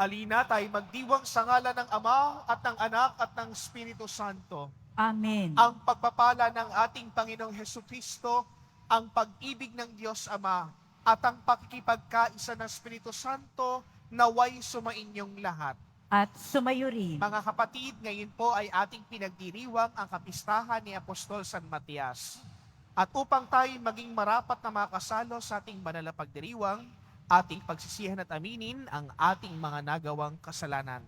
Halina tayo magdiwang sa ngalan ng Ama at ng Anak at ng Espiritu Santo. Amen. Ang pagpapala ng ating Panginoong Hesukristo, ang pag-ibig ng Diyos Ama, at ang pakikipagkaisa ng Espiritu Santo naway sumainyong lahat. At sumayo rin. Mga kapatid, ngayon po ay ating pinagdiriwang ang kapistahan ni Apostol San Matias. At upang tayo maging marapat na makasalo sa ating banal na pagdiriwang, ating pagsisihan at aminin ang ating mga nagawang kasalanan.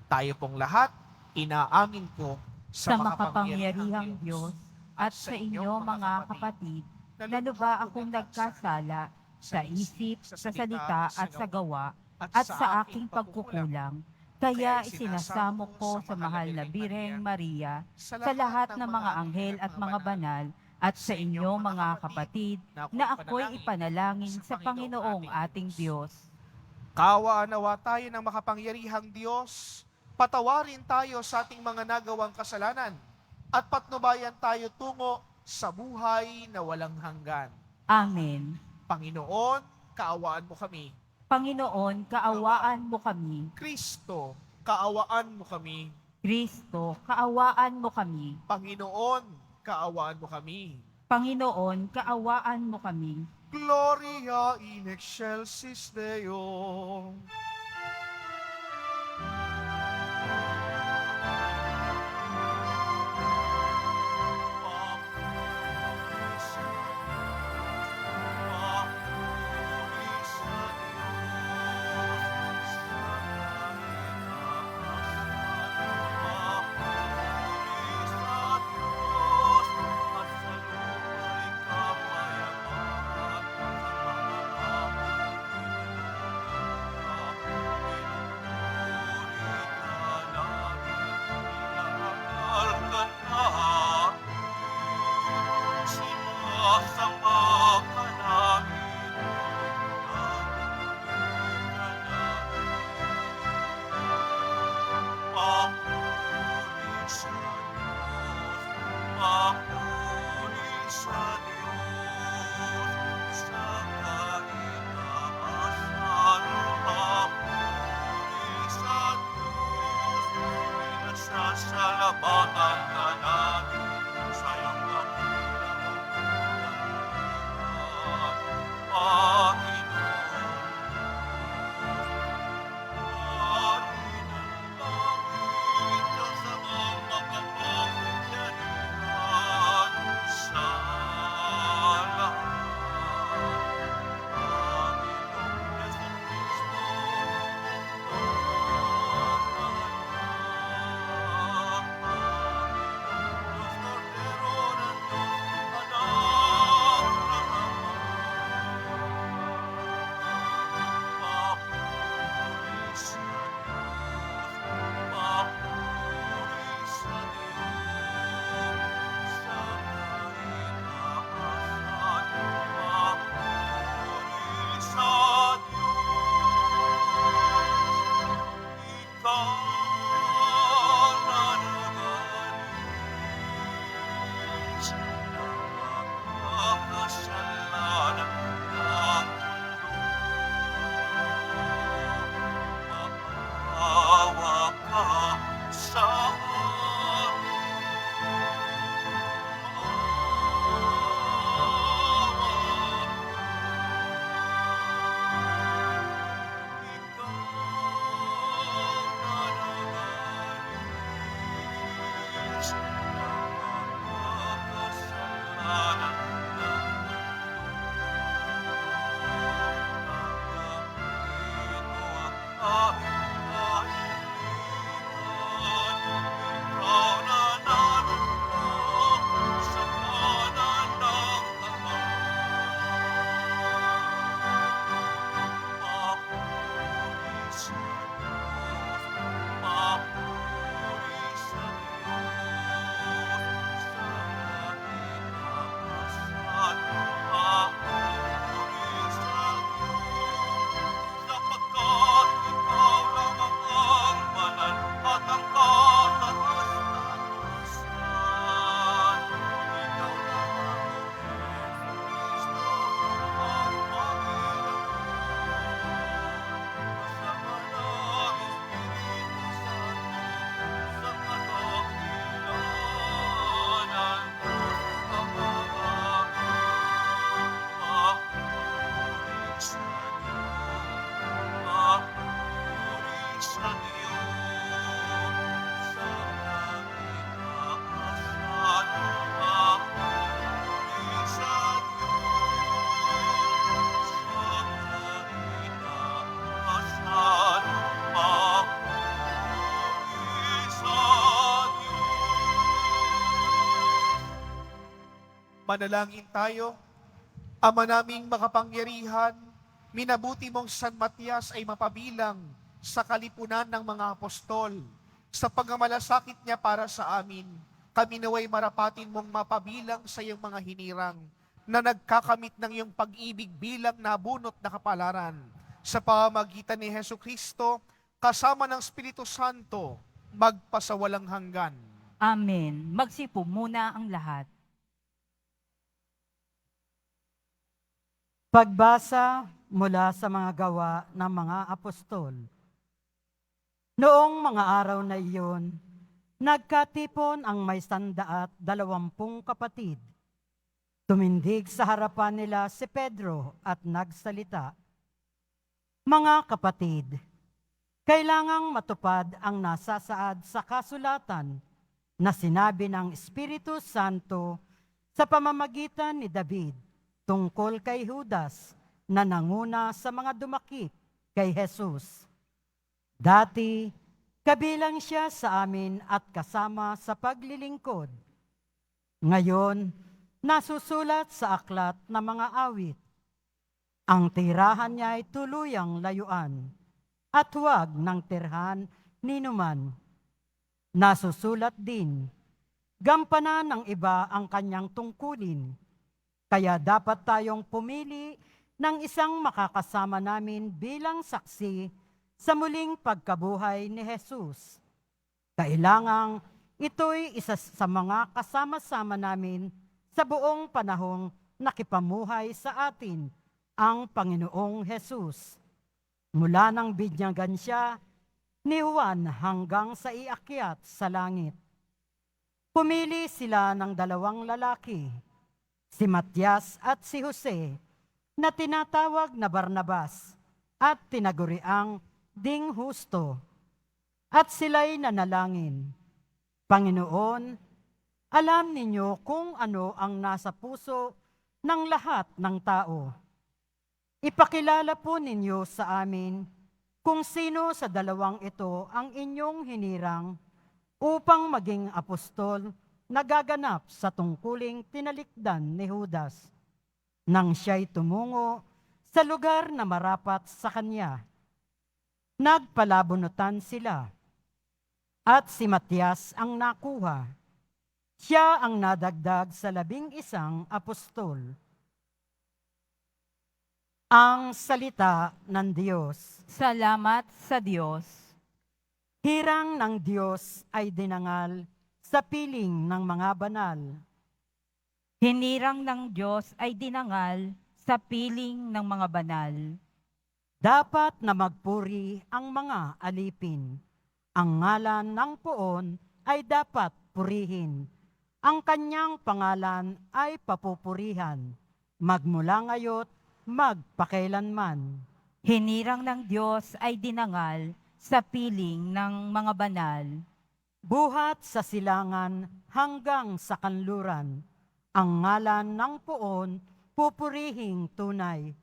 Tayo pong lahat, inaamin ko Sa makapangyarihang Diyos at sa inyo mga kapatid, na lubha akong nagkasala sa isip, sa salita at sa gawa, at sa aking pagkukulang. Kaya isinasamo ko sa mahal na Birheng Maria, sa lahat ng mga anghel at mga banal, at sa inyo mga kapatid, na ako'y ipanalangin sa Panginoong ating Diyos. Kaawaan nawa tayo ng makapangyarihang Diyos, patawarin tayo sa ating mga nagawang kasalanan, at patnubayan tayo tungo sa buhay na walang hanggan. Amen. Panginoon, kaawaan mo kami. Panginoon, kaawaan mo kami. Kristo, kaawaan mo kami. Kristo, kaawaan mo kami. Panginoon, kaawaan mo kami. Panginoon, kaawaan mo kami. Gloria in excelsis Deo. Manalangin tayo. Ama naming makapangyarihan, minabuti mong San Matias ay mapabilang sa kalipunan ng mga apostol. Sa pagmamalasakit niya para sa amin, kami naway marapatin mong mapabilang sa iyong mga hinirang na nagkakamit ng iyong pag-ibig bilang nabunot na kapalaran. Sa pamamagitan ni Hesu Kristo, kasama ng Espiritu Santo, magpasawalang hanggan. Amen. Magsipo muna ang lahat. Pagbasa mula sa mga gawa ng mga apostol. Noong mga araw na iyon, nagkatipon ang may 120 kapatid. Tumindig sa harapan nila si Pedro at nagsalita, "Mga kapatid, kailangang matupad ang nasasaad sa kasulatan na sinabi ng Espiritu Santo sa pamamagitan ni David tungkol kay Judas na nanguna sa mga dumakip kay Jesus. Dati, kabilang siya sa amin at kasama sa paglilingkod. Ngayon, nasusulat sa aklat ng mga awit. Ang tirahan niya ay tuluyang layuan at huwag ng tirhan ninuman. Nasusulat din, gampanan ng iba ang kanyang tungkulin. Kaya dapat tayong pumili ng isang makakasama namin bilang saksi sa muling pagkabuhay ni Jesus. Kailangang ito'y isa sa mga kasama-sama namin sa buong panahong nakipamuhay sa atin ang Panginoong Jesus. Mula nang binyagan siya ni Juan hanggang sa iakyat sa langit. Pumili sila ng 2 lalaki, si Matias at si Jose, na tinatawag na Barnabas at tinaguriang Ding Husto. At sila'y nanalangin, "Panginoon, alam ninyo kung ano ang nasa puso ng lahat ng tao. Ipakilala po ninyo sa amin kung sino sa 2 ito ang inyong hinirang upang maging apostol na gaganap sa tungkuling tinalikdan ni Judas nang siya'y tumungo sa lugar na marapat sa kanya." Nagpalabunutan sila, at si Matias ang nakuha. Siya ang nadagdag sa 11 apostol. Ang salita ng Diyos. Salamat sa Diyos. Hirang ng Diyos ay dinangal sa piling ng mga banal. Hinirang ng Diyos ay dinangal sa piling ng mga banal. Dapat na magpuri ang mga alipin. Ang ngalan ng poon ay dapat purihin. Ang kanyang pangalan ay papupurihan, magmula ngayo't magpakailanman. Hinirang ng Diyos ay dinangal sa piling ng mga banal. Buhat sa silangan hanggang sa kanluran. Ang ngalan ng poon pupurihing tunay.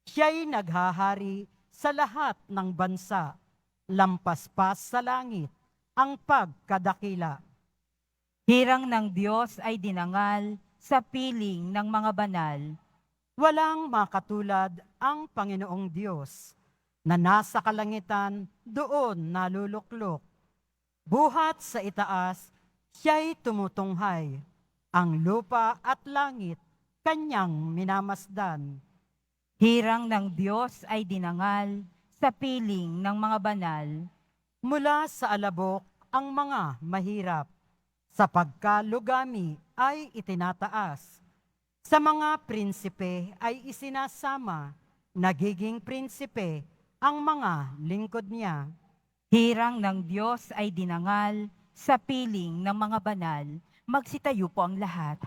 Siya'y naghahari sa lahat ng bansa, lampas pa sa langit ang pagkadakila. Hirang ng Diyos ay dinangal sa piling ng mga banal. Walang makatulad ang Panginoong Diyos na nasa kalangitan doon naluluklok. Buhat sa itaas, siya'y tumutunghay. Ang lupa at langit, kanyang minamasdan. Hirang ng Diyos ay dinangal sa piling ng mga banal. Mula sa alabok ang mga mahirap, sa pagkalugami ay itinataas. Sa mga prinsipe ay isinasama, nagiging prinsipe ang mga lingkod niya. Hirang ng Diyos ay dinangal sa piling ng mga banal. Magsitayo po ang lahat.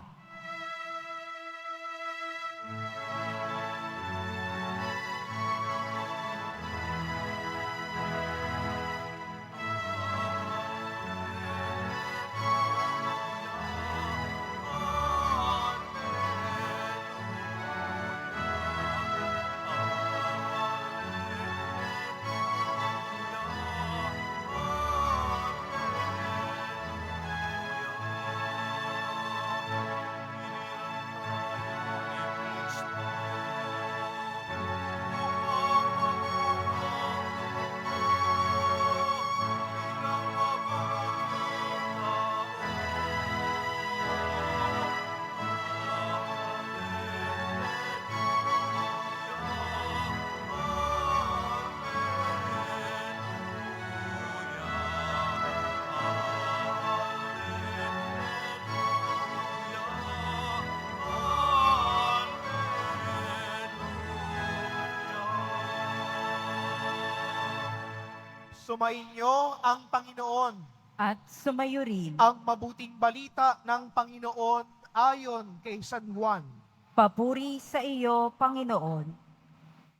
Sumainyo ang Panginoon. At sumayo rin. Ang mabuting balita ng Panginoon ayon kay San Juan. Papuri sa iyo, Panginoon.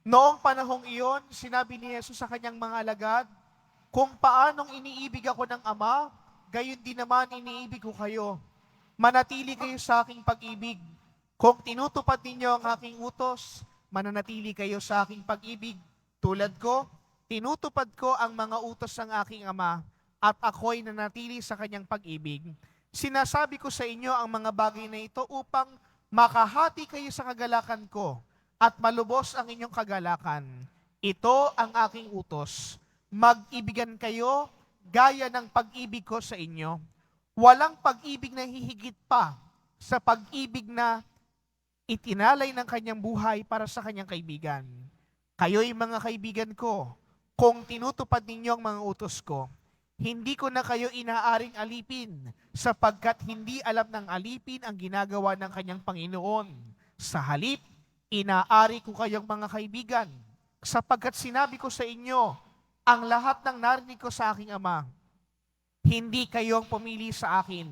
Noong panahong iyon, sinabi ni Jesus sa kanyang mga alagad, kung paanong iniibig ako ng Ama, gayon din naman iniibig ko kayo. Manatili kayo sa aking pag-ibig. Kung tinutupad ninyo ang aking utos, mananatili kayo sa aking pag-ibig. Tulad ko, tinutupad ko ang mga utos ng aking Ama, at ako'y nanatili sa kanyang pag-ibig. Sinasabi ko sa inyo ang mga bagay na ito upang makahati kayo sa kagalakan ko at malubos ang inyong kagalakan. Ito ang aking utos. Mag-ibigan kayo gaya ng pag-ibig ko sa inyo. Walang pag-ibig na hihigit pa sa pag-ibig na itinalay ng kanyang buhay para sa kanyang kaibigan. Kayo'y mga kaibigan ko, kung tinutupad ninyo ang mga utos ko. Hindi ko na kayo inaaring alipin, sapagkat hindi alam ng alipin ang ginagawa ng kanyang Panginoon. Sa halip, inaari ko kayong mga kaibigan, sapagkat sinabi ko sa inyo, ang lahat ng narinig ko sa aking Ama. Hindi kayo ang pumili sa akin.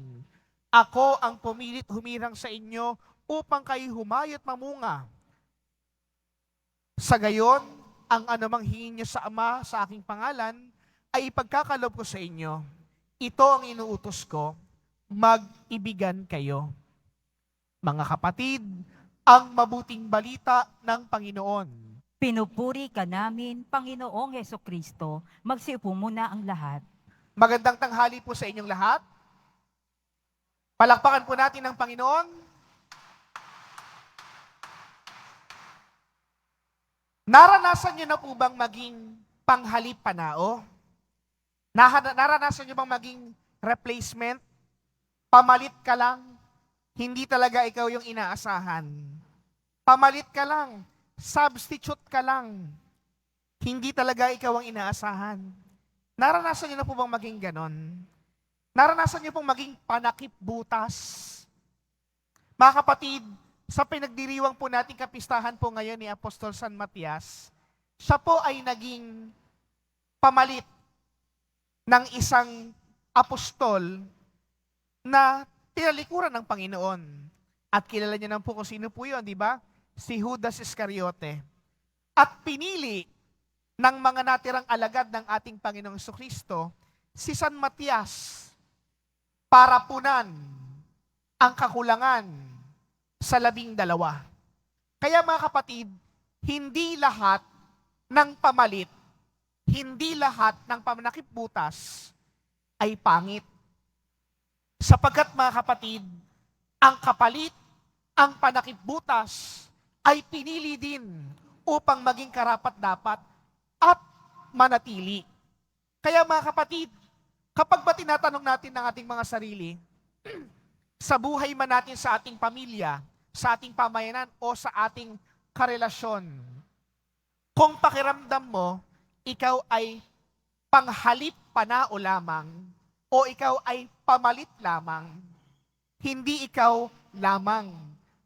Ako ang pumilit humirang sa inyo upang kayo humayo't mamunga. Sa gayon, ang anumang hingin niyo sa Ama sa aking pangalan, ay ipagkakalob ko sa inyo. Ito ang inuutos ko, mag-ibigan kayo. Mga kapatid, ang mabuting balita ng Panginoon. Pinupuri ka namin, Panginoong Hesukristo. Magsiupo muna ang lahat. Magandang tanghali po sa inyong lahat. Palakpakan po natin ang Panginoon. Naranasan niyo na po bang maging panghalip panao? Naranasan niyo bang maging replacement? Pamalit ka lang, hindi talaga ikaw yung inaasahan. Pamalit ka lang, substitute ka lang, hindi talaga ikaw ang inaasahan. Naranasan niyo na po bang maging ganon? Naranasan niyo pong maging panakip butas? Mga kapatid, sa pinagdiriwang po nating kapistahan po ngayon ni Apostol San Matias, siya po ay naging pamalit ng isang apostol na tinalikuran ng Panginoon. At kilala niyo naman po kung sino po yun, di ba? Si Judas Iscariote. At pinili ng mga natirang alagad ng ating Panginoong Jesucristo, si San Matias, para punan ang kakulangan sa 12. Kaya mga kapatid, hindi lahat ng pamalit, hindi lahat ng pamanakip butas ay pangit. Sapagkat mga kapatid, ang kapalit, ang panakip butas ay pinili din upang maging karapat-dapat at manatili. Kaya mga kapatid, kapag ba tinatanong natin ng ating mga sarili, sa buhay man natin sa ating pamilya, sa ating pamayanan o sa ating karelasyon, kung pakiramdam mo, ikaw ay panghalip panao lamang o ikaw ay pamalit lamang, hindi ikaw lamang,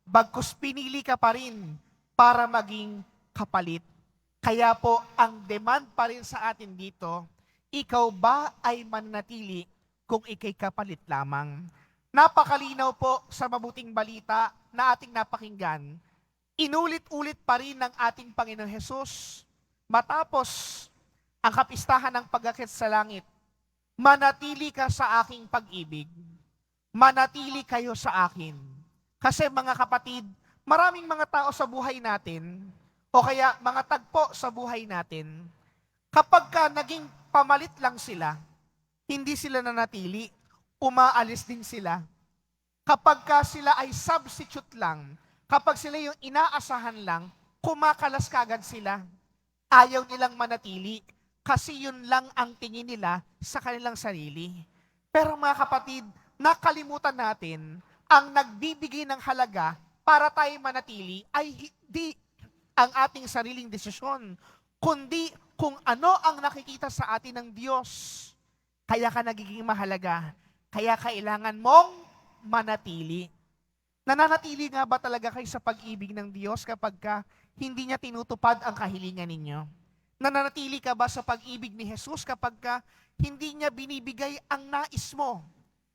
bagkus pinili ka pa rin para maging kapalit. Kaya po, ang demand pa rin sa atin dito, ikaw ba ay mananatili kung ikay kapalit lamang? Napakalinaw po sa mabuting balita na ating napakinggan. Inulit-ulit pa rin ng ating Panginoon Hesus matapos ang kapistahan ng pag-akit sa langit. Manatili ka sa aking pag-ibig. Manatili kayo sa akin. Kasi mga kapatid, maraming mga tao sa buhay natin, o kaya mga tagpo sa buhay natin, kapag ka naging pamalit lang sila, hindi sila nanatili, umaalis din sila. Kapag ka sila ay substitute lang, kapag sila yung inaasahan lang, kumakalas kagad sila. Ayaw nilang manatili kasi yun lang ang tingin nila sa kanilang sarili. Pero mga kapatid, nakalimutan natin, ang nagbibigay ng halaga para tayo manatili ay hindi ang ating sariling desisyon, kundi kung ano ang nakikita sa atin ng Diyos. Kaya ka nagiging mahalaga. Kaya kailangan mong manatili. Nananatili nga ba talaga kayo sa pag-ibig ng Diyos kapag ka hindi niya tinutupad ang kahilingan ninyo? Nananatili ka ba sa pag-ibig ni Jesus kapag hindi niya binibigay ang nais mo?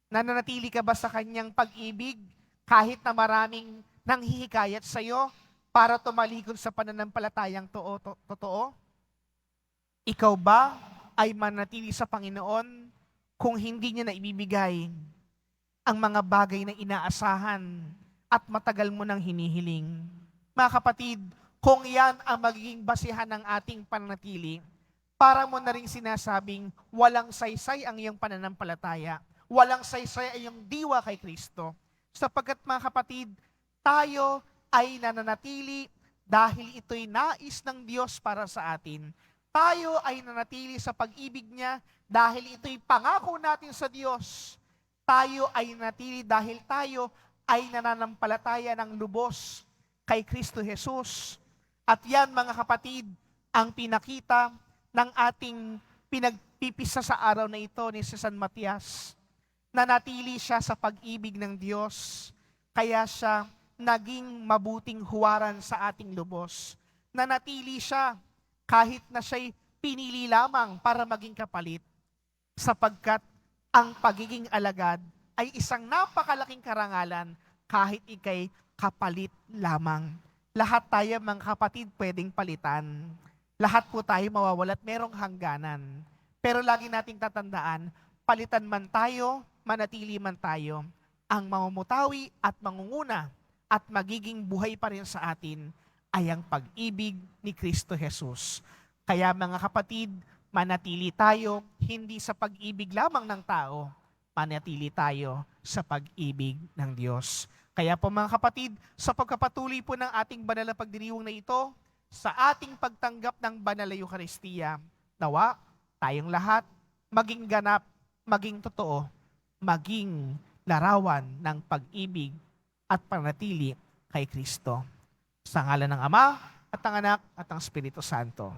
Nananatili ka ba sa kanyang pag-ibig kahit na maraming nanghihikayat sa iyo para tumalikod sa pananampalatayang totoo? Ikaw ba ay manatili sa Panginoon kung hindi niya na ibibigay ang mga bagay na inaasahan at matagal mo nang hinihiling? Mga kapatid, kung yan ang magiging basihan ng ating pananatili, para mo na rin sinasabing walang saysay ang iyong pananampalataya, walang saysay ang iyong diwa kay Kristo. Sapagkat mga kapatid, tayo ay nananatili dahil ito'y nais ng Diyos para sa atin. Tayo ay nanatili sa pag-ibig niya dahil ito'y pangako natin sa Diyos. Tayo ay nanatili dahil tayo ay nananampalataya ng lubos kay Kristo Jesus. At yan mga kapatid, ang pinakita ng ating pinagpipisa sa araw na ito ni San Matias. Nanatili siya sa pag-ibig ng Diyos, kaya siya naging mabuting huwaran sa ating lubos. Nanatili siya kahit na siya'y pinili lamang para maging kapalit, sapagkat ang pagiging alagad ay isang napakalaking karangalan kahit ikay kapalit lamang. Lahat tayo mga kapatid pwedeng palitan. Lahat po tayo mawawalat merong hangganan. Pero lagi nating tatandaan, palitan man tayo, manatili man tayo, ang mamumutawi at mangunguna at magiging buhay pa rin sa atin ay ang pag-ibig ni Kristo Jesus. Kaya mga kapatid, manatili tayo hindi sa pag-ibig lamang ng tao, manatili tayo sa pag-ibig ng Diyos. Kaya po mga kapatid, sa pagkapatuloy po ng ating banal na pagdiriwang na ito, sa ating pagtanggap ng banal na Eucharistia, nawa tayong lahat maging ganap, maging totoo, maging larawan ng pag-ibig at panatili kay Kristo. Sa ngalan ng Ama, at ng Anak, at ng Espiritu Santo.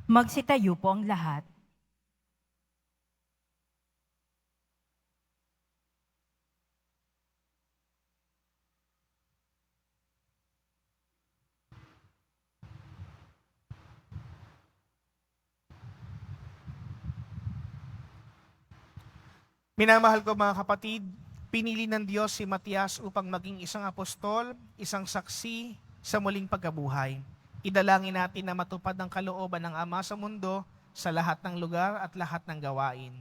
Magsitayo po ang lahat. Minamahal ko mga kapatid, pinili ng Diyos si Matias upang maging isang apostol, isang saksi sa muling pagkabuhay. Idalangin natin na matupad ang kalooban ng Ama sa mundo, sa lahat ng lugar at lahat ng gawain.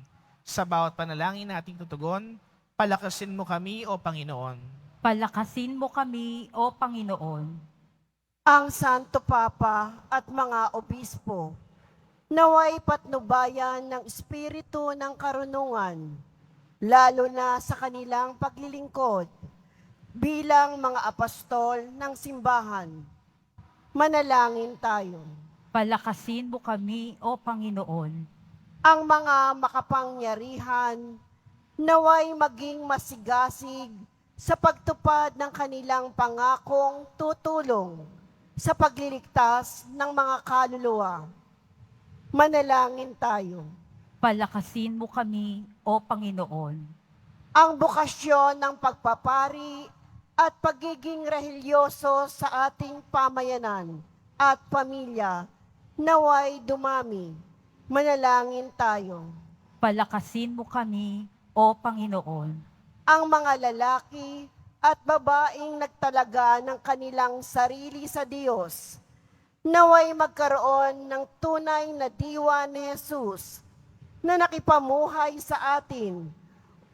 Sa bawat panalangin nating tutugon, palakasin mo kami o Panginoon. Palakasin mo kami, O Panginoon. Ang Santo Papa at mga obispo, naway patnubayan ng espiritu ng karunungan, lalo na sa kanilang paglilingkod bilang mga apostol ng simbahan. Manalangin tayo. Palakasin mo kami, O Panginoon. Ang mga makapangyarihan, naway maging masigasig sa pagtupad ng kanilang pangakong tutulong sa pagliligtas ng mga kaluluwa. Manalangin tayo. Palakasin mo kami, O Panginoon. Ang bukasyon ng pagpapari at pagiging rehilyoso sa ating pamayanan at pamilya naway dumami. Manalangin tayo. Palakasin mo kami, O Panginoon. Ang mga lalaki at babaeng nagtalaga ng kanilang sarili sa Diyos, naway magkaroon ng tunay na diwa ni Jesus na nakipamuhay sa atin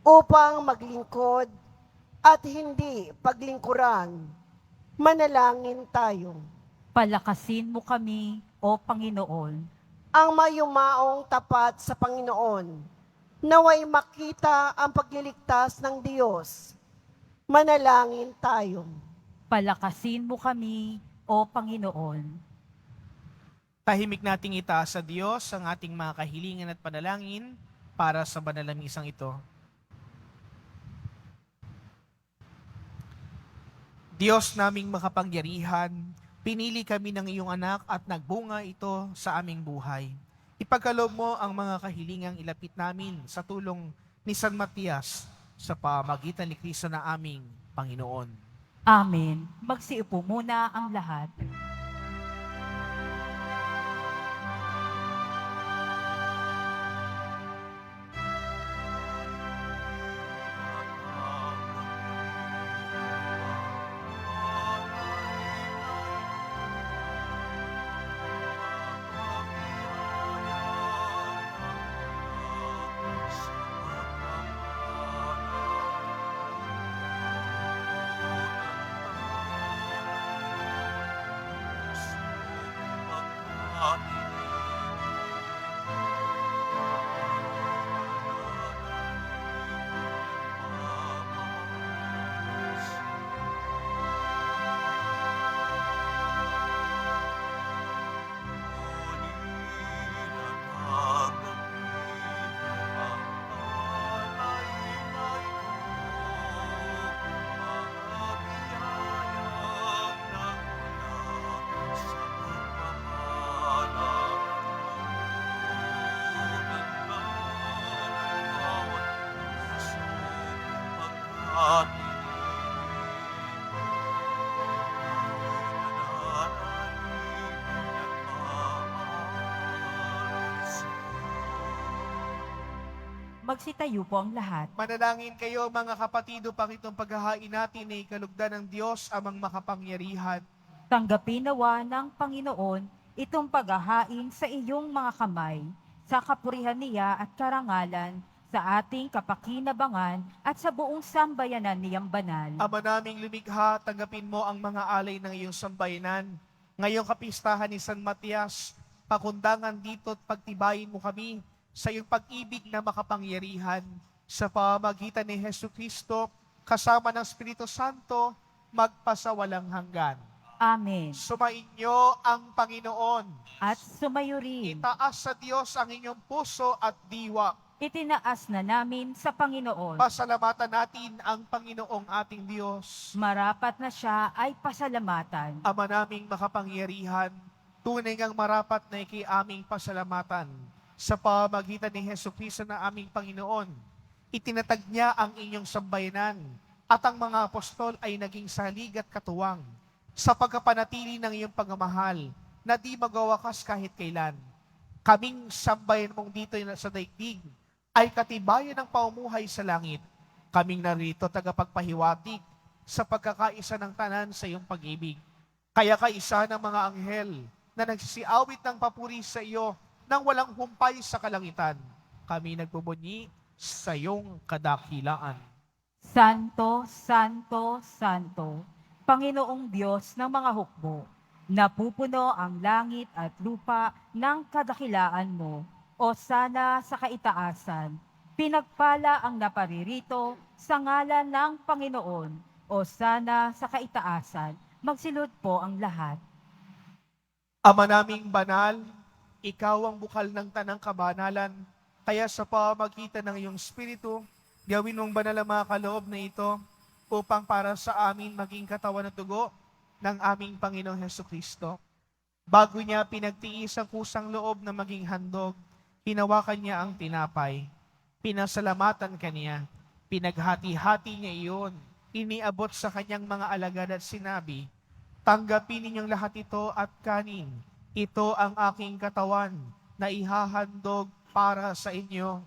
upang maglingkod at hindi paglingkuran. Manalangin tayo. Palakasin mo kami, O Panginoon. Ang mayumaong tapat sa Panginoon, naway makita ang pagliligtas ng Diyos. Manalangin tayo. Palakasin mo kami, O Panginoon. Tahimik nating itaas sa Diyos ang ating mga kahilingan at panalangin para sa banal na misang ito. Diyos naming makapangyarihan, pinili kami ng iyong anak at nagbunga ito sa aming buhay. Ipagkaloob mo ang mga kahilingang ilapit namin sa tulong ni San Matias sa pamagitan ni Kristo na aming Panginoon. Amen. Magsiupo muna ang lahat. Magsitayo po ang lahat. Manalangin kayo mga kapatid upang itong paghahain natin ay kalugdan ng Diyos amang makapangyarihan. Tanggapin nawa ng Panginoon itong paghahain sa iyong mga kamay, sa kapurihan niya at karangalan, sa ating kapakinabangan at sa buong sambayanan niyang banal. Ama naming lumikha, tanggapin mo ang mga alay ng iyong sambayanan. Ngayong kapistahan ni San Matias, pakundangan dito at pagtibayin mo kami sa iyong pag-ibig na makapangyarihan. Sa pamamagitan ni Hesus Kristo, kasama ng Espiritu Santo, magpasawalang hanggan. Amen. Sumainyo ang Panginoon. At sumayo rin. Itaas sa Diyos ang inyong puso at diwa. Itinaas na namin sa Panginoon. Pasalamatan natin ang Panginoong ating Diyos. Marapat na siya ay pasalamatan. Ama naming makapangyarihan, tunay ngang marapat na ikiaming pasalamatan sa pamagitan ni Jesucristo na aming Panginoon. Itinatag niya ang inyong sambayanan at ang mga apostol ay naging salig at katuwang sa pagkapanatili ng iyong pagmamahal na di magawakas kahit kailan. Kaming sambayan mong dito sa daigdig ay katibayan ng paumuhay sa langit. Kaming narito tagapagpahiwatig sa pagkakaisa ng tanan sa iyong pag-ibig. Kaya kaisa ng mga anghel na nagsisiawit ng papuri sa iyo nang walang humpay sa kalangitan. Kami nagbubunyi sa iyong kadakilaan. Santo, Santo, Santo, Panginoong Diyos ng mga hukbo, napupuno ang langit at lupa ng kadakilaan mo, o sana sa kaitaasan. Pinagpala ang naparirito sa ngalan ng Panginoon, o sana sa kaitaasan. Magsilod po ang lahat. Ama naming banal, ikaw ang bukal ng tanang kabanalan, kaya sa pamagitan ng iyong Espiritu, gawin mong banal ang mga kaloob na ito upang para sa amin maging katawan at dugo ng aming Panginoong Jesucristo. Bago niya pinagtiis ang kusang loob na maging handog, hinawakan niya ang tinapay, pinasalamatan kaniya, pinaghati-hati niya iyon, iniabot sa kanyang mga alagad at sinabi, tanggapin ninyong lahat ito at kanin. Ito ang aking katawan na ihahandog para sa inyo.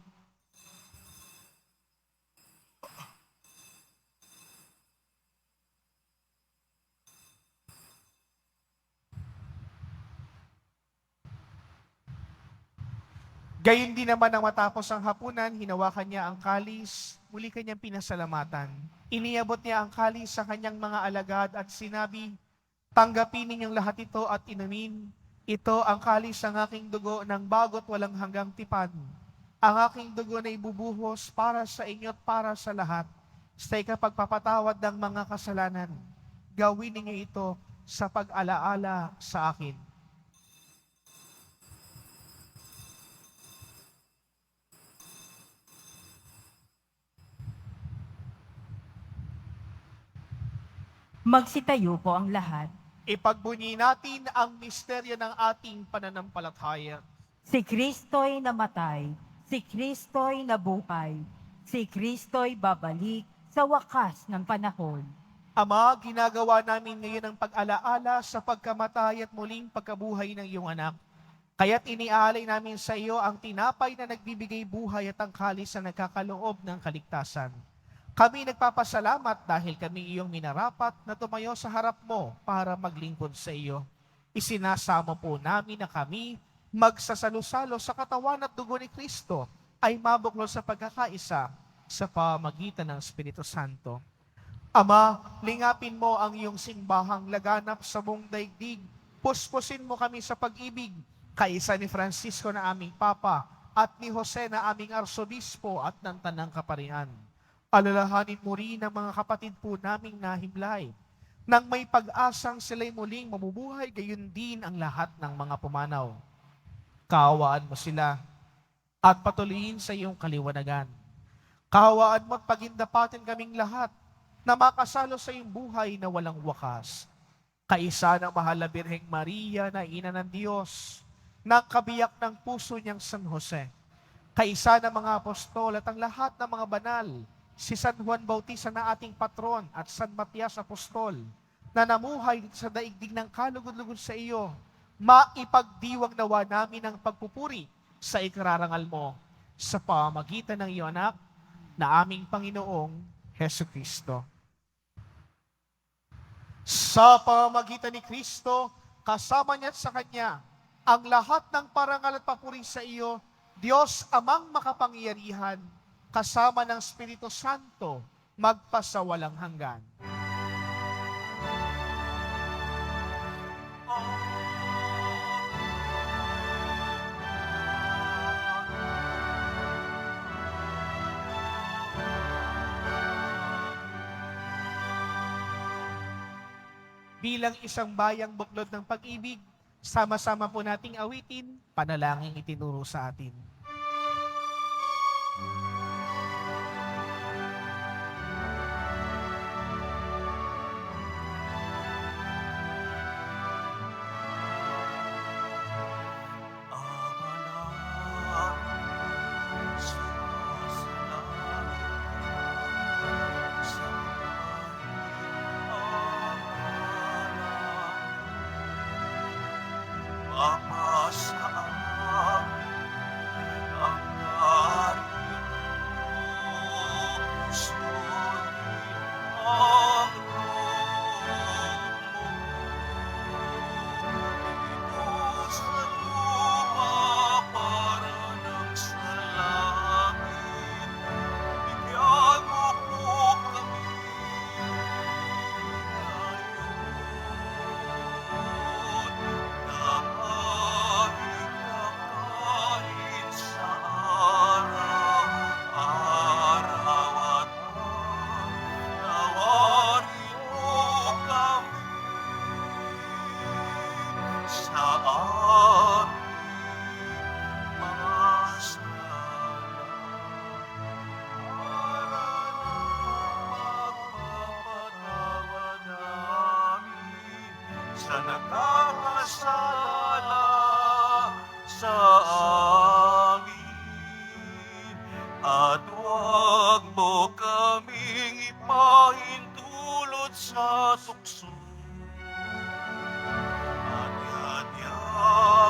Gayon din naman nang matapos ang hapunan, hinawakan niya ang kalis, muli kanyang pinasalamatan. Iniabot niya ang kalis sa kanyang mga alagad at sinabi, tanggapin ninyong lahat ito at inumin. Ito ang kalis ng aking dugo ng bago't walang hanggang tipan. Ang aking dugo na ibubuhos para sa inyo at para sa lahat sa ikapagpapatawad ng mga kasalanan. Gawin ninyo ito sa pag-alaala sa akin. Magsitayo po ang lahat. Ipagbunyi natin ang misteryo ng ating pananampalataya. Si Kristo'y namatay, si Kristo'y nabuhay, si Kristo'y babalik sa wakas ng panahon. Ama, ginagawa namin ngayon ang pag-alaala sa pagkamatay at muling pagkabuhay ng iyong anak. Kaya't iniaalay namin sa iyo ang tinapay na nagbibigay buhay at ang kalis na nagkakaloob ng kaligtasan. Kami nagpapasalamat dahil kami iyong minarapat na tumayo sa harap mo para maglingkod sa iyo. Isinasamo po namin na kami magsasalo-salo sa katawan at dugo ni Kristo ay mabuklod sa pagkakaisa sa pamagitan ng Espiritu Santo. Ama, lingapin mo ang iyong simbahang laganap sa buong daigdig. Puspusin mo kami sa pag-ibig, kaisa ni Francisco na aming Papa at ni Jose na aming Arsobispo at ng Tanang Kaparian. Alalahanin mo rin ang mga kapatid po naming nahimlay. Nang may pag-asang sila'y muling mabubuhay, gayon din ang lahat ng mga pumanaw. Kaawaan mo sila at patuloyin sa iyong kaliwanagan. Kaawaan mo at pagindapatin kaming lahat na makasalo sa iyong buhay na walang wakas. Kaisa ng mahal na Birheng Maria na ina ng Diyos, na kabiyak ng puso niyang San Jose. Kaisa ng mga apostol at ang lahat ng mga banal, si San Juan Bautista na ating patron at San Matias Apostol, na namuhay sa daigdig ng kalugod-lugod sa iyo, maipagdiwang nawa namin ang pagpupuri sa ikararangal mo. sa pamamagitan ng iyong anak na aming Panginoong Heso Kristo. Sa pamamagitan ni Kristo, kasama niya at sa Kanya, ang lahat ng parangal at papuri sa iyo, Diyos Amang makapangyarihan, kasama ng Espiritu Santo, magpasawalang hanggan. Bilang isang bayang buklod ng pag-ibig, sama-sama po nating awitin, panalangin itinuro sa atin. Sa nakakasala sa amin, at huwag mo kaming ipahintulot sa tukso. At yadya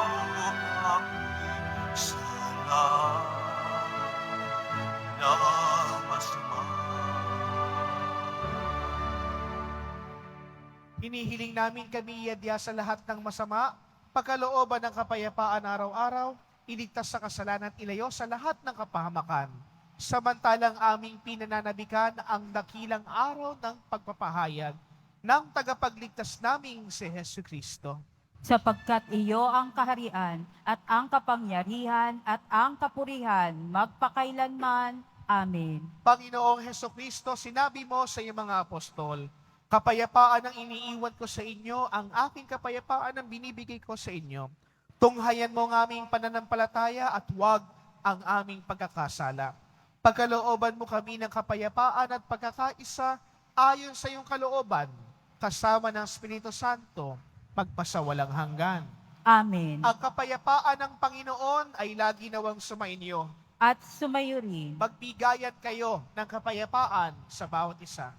mo kami sa lahat na masama. Hinihiling namin kami iadya sa lahat ng masama, pagkalooban ng kapayapaan araw-araw, iligtas sa kasalanan at ilayo sa lahat ng kapahamakan. Samantalang aming pinananabikan ang dakilang araw ng pagpapahayag ng tagapagligtas naming si Hesu Kristo. Sapagkat iyo ang kaharian at ang kapangyarihan at ang kapurihan magpakailanman. Amen. Panginoong Hesu Kristo, sinabi mo sa iyong mga apostol, kapayapaan ang iniiwan ko sa inyo, ang aking kapayapaan ang binibigay ko sa inyo. Tunghayan mo ang aming pananampalataya at huwag ang aming pagkakasala. Pagkalooban mo kami ng kapayapaan at pagkakaisa ayon sa iyong kalooban, kasama ng Espiritu Santo, magpasawalang hanggan. Amen. Ang kapayapaan ng Panginoon ay lagi nawang sumainyo. At sumayo rin. Magbigayan kayo ng kapayapaan sa bawat isa.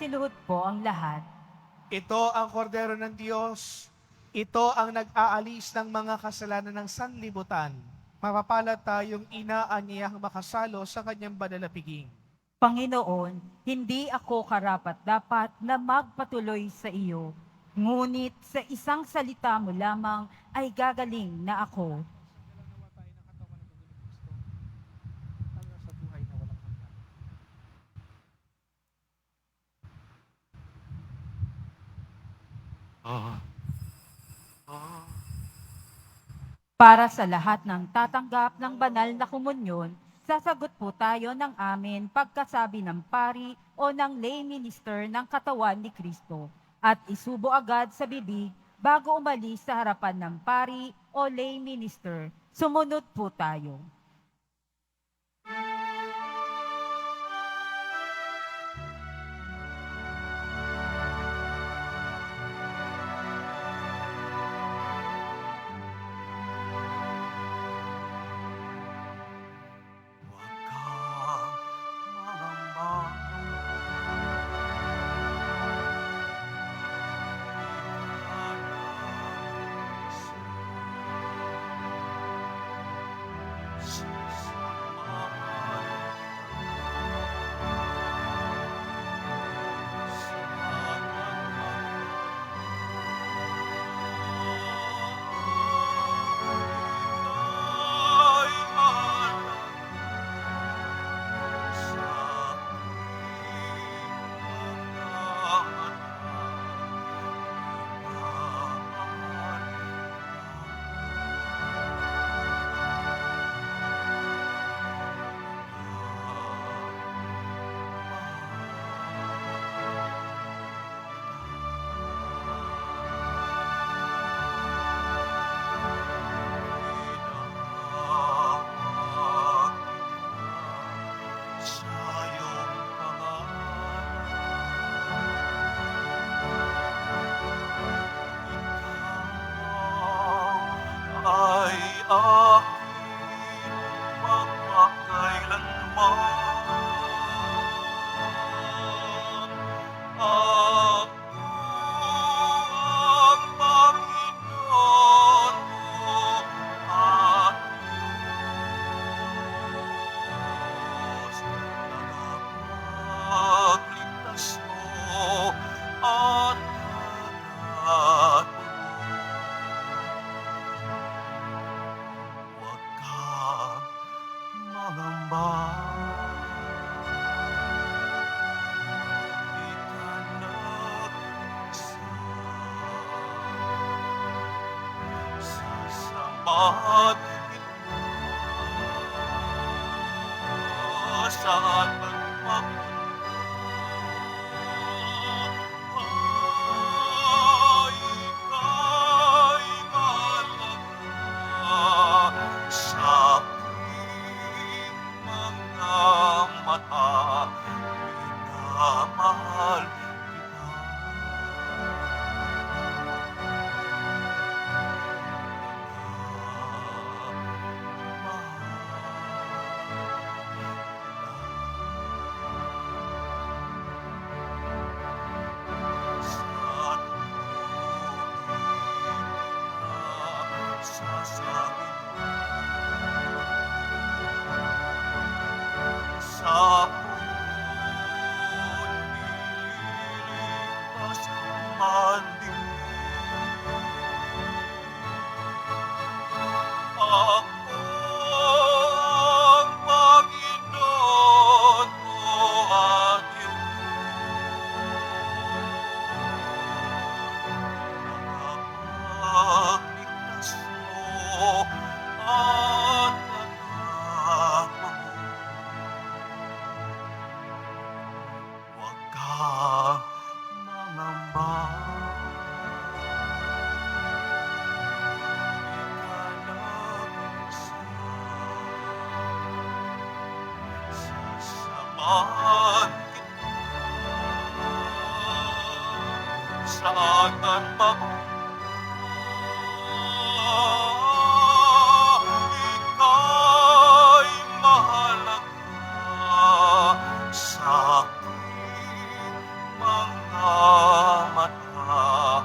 Magsiluhod po ang lahat. Ito ang kordero ng Diyos. Ito ang nag-aalis ng mga kasalanan ng sanlibutan. Mapapalad tayong inaanyayang makasalo sa kanyang banal na piging. Panginoon, hindi ako karapat-dapat na magpatuloy sa iyo, ngunit sa isang salita mo lamang ay gagaling na ako. Para sa lahat ng tatanggap ng banal na komunyon, sasagot po tayo ng amin pagkasabi ng pari o ng lay minister ng katawan ni Kristo at isubo agad sa bibig bago umalis sa harapan ng pari o lay minister. Sumunod po tayo. Huwag kang mangamba. Ay aking magpakailanman. Ako ang Panginoon mo at Diyos. Tagapagligtas mo at dagat mo. Huwag kang mangamba. Sasamahan kita saan man magpunta. Ay, ika'y mahalaga sa aking mga mata. Minamahal sa nililigtas man din. Ako ang Panginoon mo at Tagapagligtas mo at anak mo. Huwag kang mangamba. Sasamahan kita saan man magpunta. Ika'y mahalaga sa aking mga mata.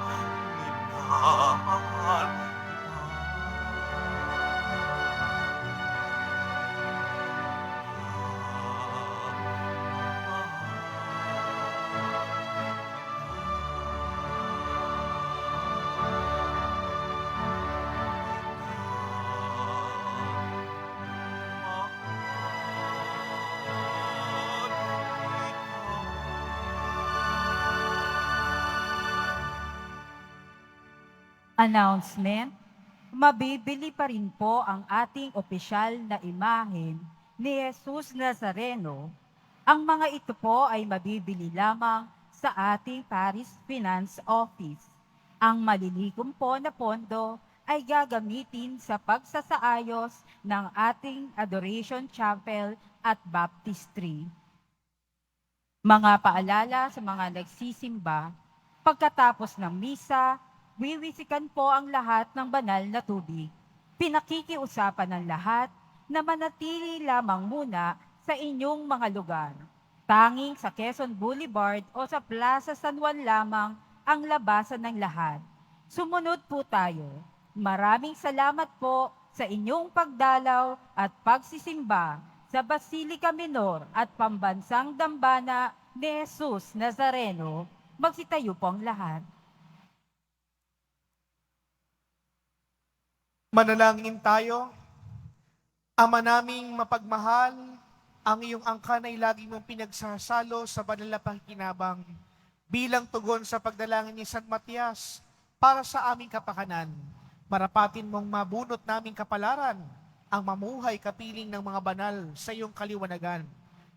Minamahal kita. Announcement, mabibili pa rin po ang ating opisyal na imahen ni Jesus Nazareno. Ang mga ito po ay mabibili lamang sa ating Paris Finance Office. Ang malilikom po na pondo ay gagamitin sa pagsasaayos ng ating Adoration Chapel at Baptistry. Mga paalala sa mga nagsisimba, pagkatapos ng misa, wiwisikan po ang lahat ng banal na tubig. Pinakikiusapan ng lahat na manatili lamang muna sa inyong mga lugar. Tanging sa Quezon Boulevard o sa Plaza San Juan lamang ang labasan ng lahat. Sumunod po tayo. Maraming salamat po sa inyong pagdalaw at pagsisimba sa Basilica Minor at Pambansang Dambana ni Jesus Nazareno. Magsitayo po ang lahat. Manalangin tayo. Ama naming mapagmahal, ang iyong angkan ay lagi mong pinagsasalo sa banal na pakikinabang bilang tugon sa pagdalangin ni San Matias para sa aming kapakanan. Marapatin mong mabunot naming kapalaran ang mamuhay kapiling ng mga banal sa iyong kaliwanagan.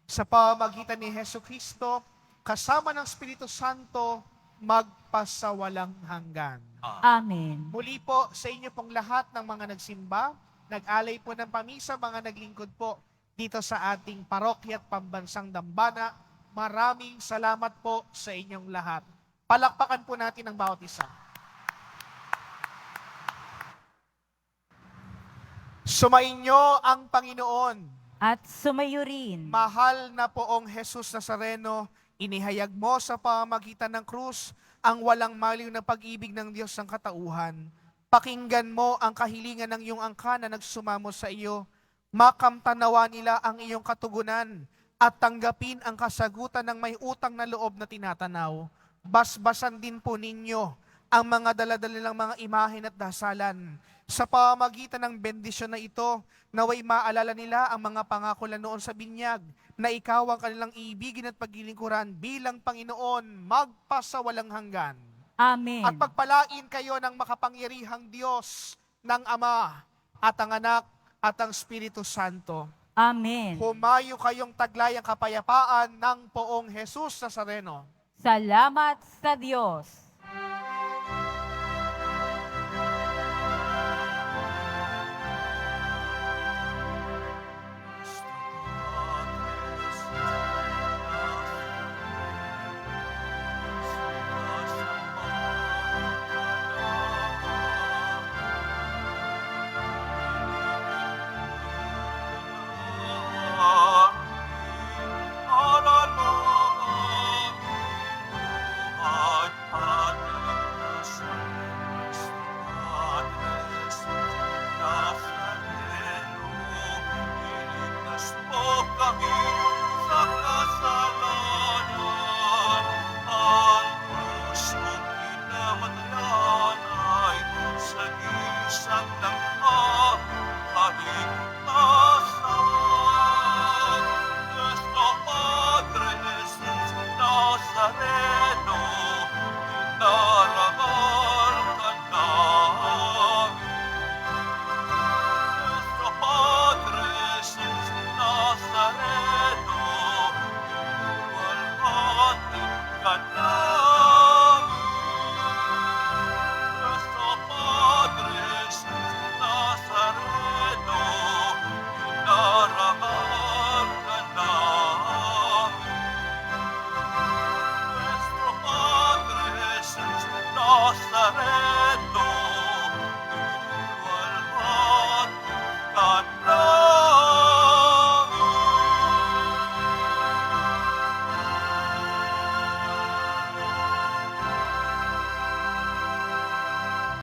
Sa pamamagitan ni Jesucristo, kasama ng Espiritu Santo, magpasawalang hanggan. Amen. Muli po sa inyo pong lahat ng mga nagsimba, nag-alay po ng pamisa, mga naglingkod po dito sa ating parokya at Pambansang Dambana. Maraming salamat po sa inyong lahat. Palakpakan po natin ang bawat isa. Sumainyo ang Panginoon. At sumayo rin. Mahal na poong Jesus Nazareno, inihayag mo sa pamamagitan ng krus ang walang maliw na pag-ibig ng Diyos ng katauhan. Pakinggan mo ang kahilingan ng iyong angka na nagsumamo sa iyo. Makamtanawa nila ang iyong katugunan at tanggapin ang kasagutan ng may utang na loob na tinatanaw. Basbasan din po ninyo ang mga daladala ng mga imahen at dasalan. Sa pamamagitan ng bendisyon na ito, naway maalala nila ang mga pangako na noon sa binyag, na ikaw ang kanilang iibigin at paglilingkuran bilang Panginoon, magpasawalang hanggan. Amen. At pagpalain kayo ng makapangyarihang Diyos, ng Ama, at ang Anak, at ang Espiritu Santo. Amen. Humayo kayong taglayang kapayapaan ng poong Jesus Nazareno. Salamat sa Diyos.